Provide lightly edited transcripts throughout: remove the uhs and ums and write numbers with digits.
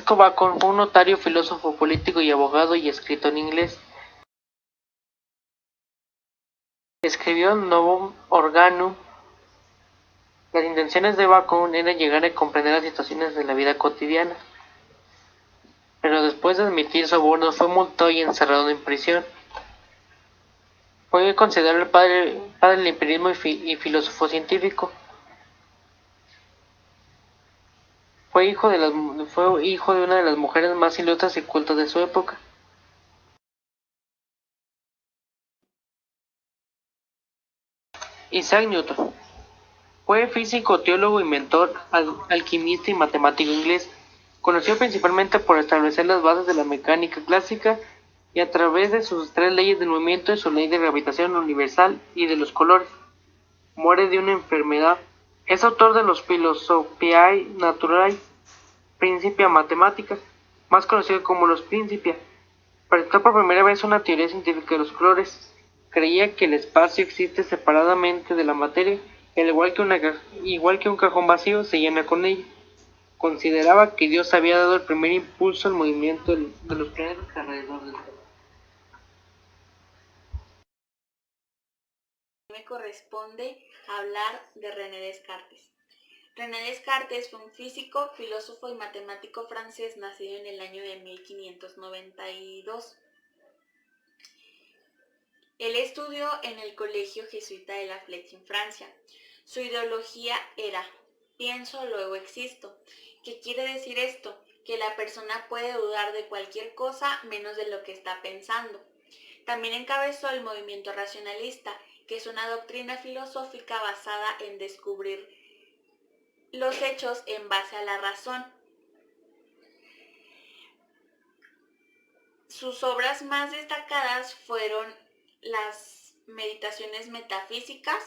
Francisco Bacon fue un notario, filósofo, político y abogado y escritor en inglés. Escribió Novum Organum. Las intenciones de Bacon eran llegar a comprender las situaciones de la vida cotidiana, pero después de admitir sobornos fue multado y encerrado en prisión. Fue considerado el padre del empirismo y filósofo científico. Fue hijo de una de las mujeres más ilustres y cultas de su época. Isaac Newton fue físico, teólogo, inventor, alquimista y matemático inglés, conocido principalmente por establecer las bases de la mecánica clásica y a través de sus 3 leyes del movimiento y su ley de gravitación universal y de los colores. Muere de una enfermedad. Es autor de los Philosophiae Naturae, Principia Mathematica, más conocido como los Principia. Presentó por primera vez una teoría científica de los colores. Creía que el espacio existe separadamente de la materia, y al igual que un cajón vacío se llena con ella. Consideraba que Dios había dado el primer impulso al movimiento de los planetas alrededor del Sol. Me corresponde hablar de René Descartes. René Descartes fue un físico, filósofo y matemático francés nacido en el año de 1592. Él estudió en el Colegio Jesuita de La Flèche en Francia. Su ideología era pienso, luego existo. ¿Qué quiere decir esto? Que la persona puede dudar de cualquier cosa menos de lo que está pensando. También encabezó el movimiento racionalista, que es una doctrina filosófica basada en descubrir los hechos en base a la razón. Sus obras más destacadas fueron las Meditaciones metafísicas,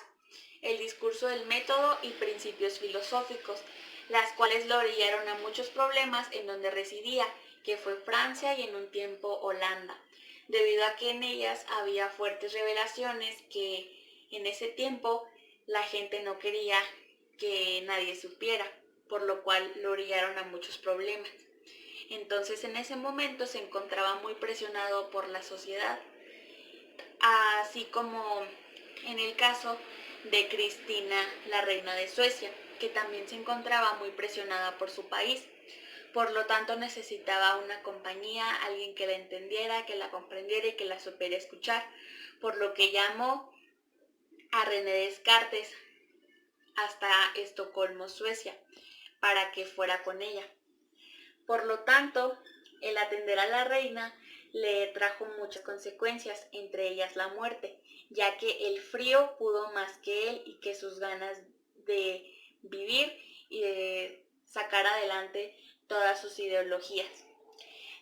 El discurso del método y Principios filosóficos, las cuales lo orillaron a muchos problemas en donde residía, que fue Francia y en un tiempo Holanda, debido a que en ellas había fuertes revelaciones que en ese tiempo la gente no quería que nadie supiera, por lo cual lo orillaron a muchos problemas. Entonces en ese momento se encontraba muy presionado por la sociedad, así como en el caso de Cristina, la reina de Suecia, que también se encontraba muy presionada por su país. Por lo tanto necesitaba una compañía, alguien que la entendiera, que la comprendiera y que la supiera escuchar, por lo que llamó a René Descartes hasta Estocolmo, Suecia, para que fuera con ella. Por lo tanto, el atender a la reina le trajo muchas consecuencias, entre ellas la muerte, ya que el frío pudo más que él y que sus ganas de vivir y de sacar adelante todas sus ideologías,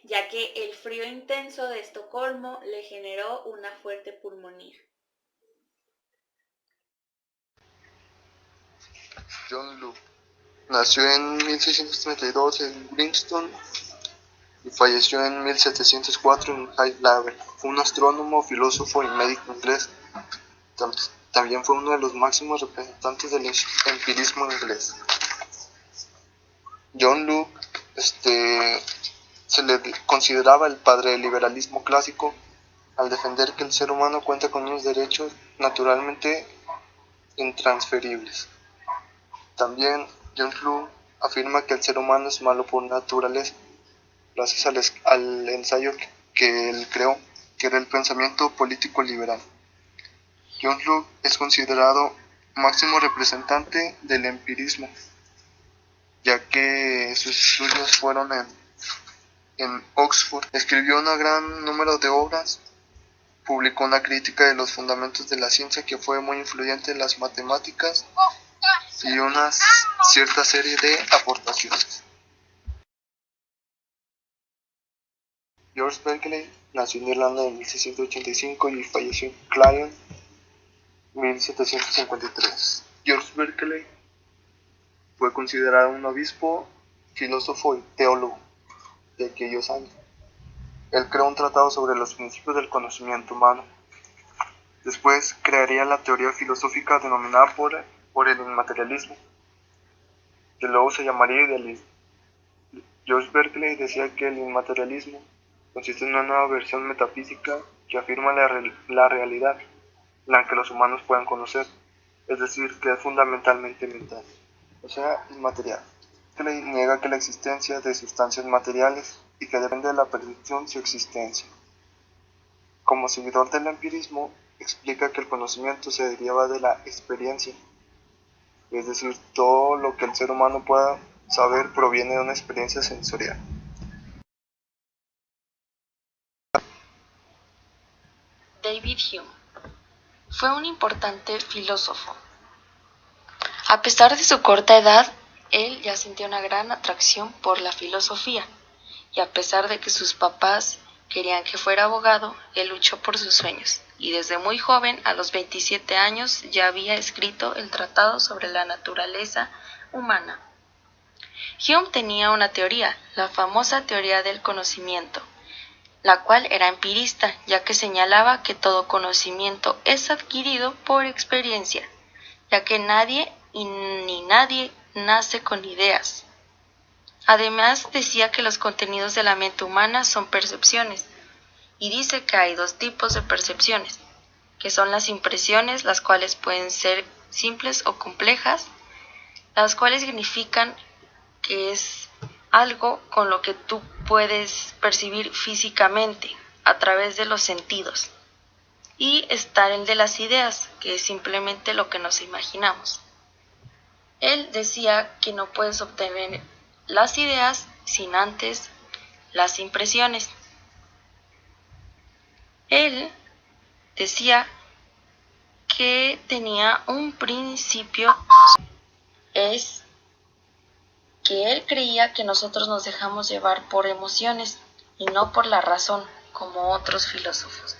ya que el frío intenso de Estocolmo le generó una fuerte pulmonía. John Locke nació en 1632 en Brixton y falleció en 1704 en Highclere. Fue un astrónomo, filósofo y médico inglés. También fue uno de los máximos representantes del empirismo inglés. John Locke se le consideraba el padre del liberalismo clásico al defender que el ser humano cuenta con unos derechos naturalmente intransferibles. También John Locke afirma que el ser humano es malo por naturaleza, gracias al ensayo que él creó, que era el pensamiento político liberal. John Locke es considerado máximo representante del empirismo, ya que sus estudios fueron en Oxford. Escribió un gran número de obras, publicó una crítica de los fundamentos de la ciencia que fue muy influyente en las matemáticas y una cierta serie de aportaciones. George Berkeley nació en Irlanda en 1685 y falleció en Clayon en 1753. George Berkeley fue considerado un obispo, filósofo y teólogo de aquellos años. Él creó un tratado sobre los principios del conocimiento humano. Después crearía la teoría filosófica denominada por el inmaterialismo, que luego se llamaría idealismo. George Berkeley decía que el inmaterialismo consiste en una nueva versión metafísica que afirma la realidad, la que los humanos puedan conocer, es decir, que es fundamentalmente mental, o sea, inmaterial. Berkeley niega que la existencia de sustancias materiales y que depende de la percepción su existencia. Como seguidor del empirismo, explica que el conocimiento se deriva de la experiencia, es decir, todo lo que el ser humano pueda saber proviene de una experiencia sensorial. David Hume fue un importante filósofo. A pesar de su corta edad, él ya sentía una gran atracción por la filosofía, y a pesar de que sus papás querían que fuera abogado, él luchó por sus sueños, y desde muy joven, a los 27 años, ya había escrito el Tratado sobre la Naturaleza Humana. Hume tenía una teoría, la famosa teoría del conocimiento, la cual era empirista, ya que señalaba que todo conocimiento es adquirido por experiencia, ya que nadie ni nadie nace con ideas. Además, decía que los contenidos de la mente humana son percepciones, y dice que hay dos tipos de percepciones, que son las impresiones, las cuales pueden ser simples o complejas, las cuales significan que es algo con lo que tú puedes percibir físicamente a través de los sentidos. Y está el de las ideas, que es simplemente lo que nos imaginamos. Él decía que no puedes obtener las ideas sin antes las impresiones. Él decía que tenía un principio, es que él creía que nosotros nos dejamos llevar por emociones y no por la razón, como otros filósofos.